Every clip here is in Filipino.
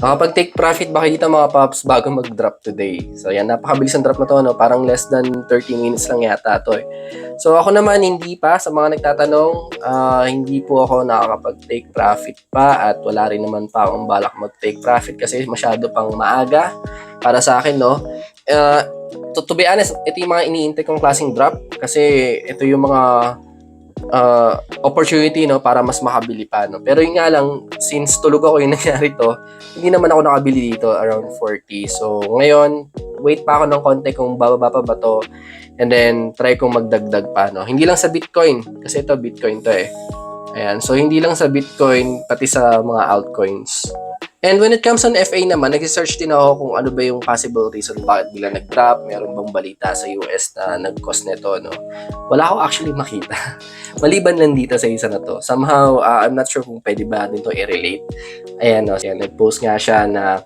Nakapag-take profit ba kayo dito mga paps bago mag-drop today? So yan, napakabilis ang drop na to, no? Parang less than 30 minutes lang yata to eh. So ako naman hindi pa, sa mga nagtatanong, hindi po ako nakakapag-take profit pa at wala rin naman pa akong balak mag-take profit kasi masyado pang maaga para sa akin, no? To be honest, ito yung mga iniintay kong klaseng drop kasi ito yung mga opportunity, no, para mas makabili pa, no. Pero yun nga lang, since tulog ako yung nangyari to, hindi naman ako nakabili dito around 40. So ngayon, wait pa ako ng konti kung bababa pa ba to, and then try kong magdagdag pa, no. Hindi lang sa Bitcoin kasi ito Bitcoin to eh. Ayan, so hindi lang sa Bitcoin, pati sa mga altcoins. And when it comes on FA naman, nag-search din ako kung ano ba yung possible reason bakit bigla nag-drop, meron bang balita sa US na nag-cause nito, no? Wala ako actually makita. Maliban lang dito sa isa na to. Somehow, I'm not sure kung pwede ba din to i-relate. Ayan, no? Ayan, nag-post nga siya na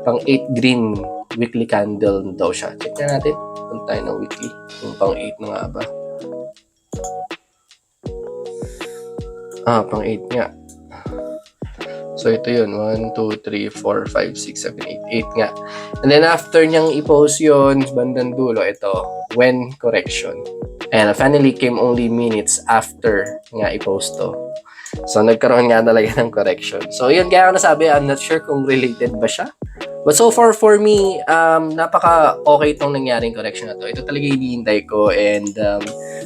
pang 8 green weekly candle daw siya. Check na natin kung tayo ng weekly. Yung pang 8 na nga ba? Pang 8 nga. So, ito yun. 1, 2, 3, 4, 5, 6, 7, 8. 8 nga. And then, after niyang i-post yun, bandang dulo, ito, when correction. And finally, came only minutes after nga i-post to. So, nagkaroon nga talaga ng correction. So, yun, kaya ako nasabi, I'm not sure kung related ba siya. But so far, for me, napaka-okay itong nangyaring correction na to. Ito talaga hinihintay ko. And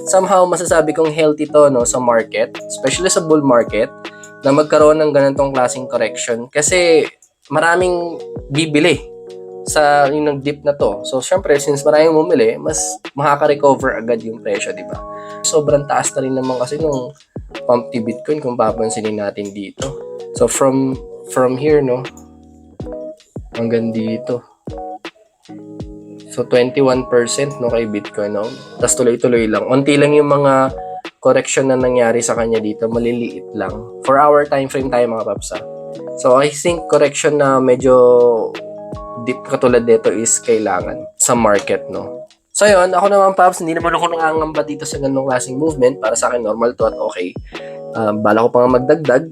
somehow, masasabi kong healthy to, no, sa market, especially sa bull market, na magkaroon ng ganitong klaseng correction kasi maraming bibili sa yung nag-dip na to. So, syempre, since maraming bumili, mas makaka-recover agad yung presyo, di ba? Sobrang taas na rin naman kasi nung pump ni Bitcoin kung papansinin natin dito. So, from here, no, hanggang dito. So, 21% no kay Bitcoin, no? Tapos tuloy-tuloy lang. Unti lang yung mga correction na nangyari sa kanya dito, maliliit lang. For our time frame tayo mga paps. So I think correction na medyo deep katulad dito is kailangan sa market, no. So yun, ako naman paps, hindi naman ako nangangamba dito sa ganung klaseng movement. Para sa akin normal to at okay. Bala ko pa nga magdagdag.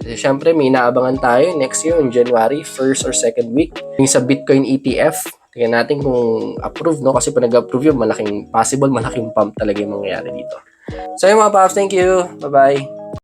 Kasi syempre may inaabangan tayo next year in January, first or second week. Yung sa Bitcoin ETF, tingnan natin kung approve, no? Kasi pag nag-approve yun, malaking pump talaga yung mangyayari dito. So yun mga paps, thank you. Bye-bye.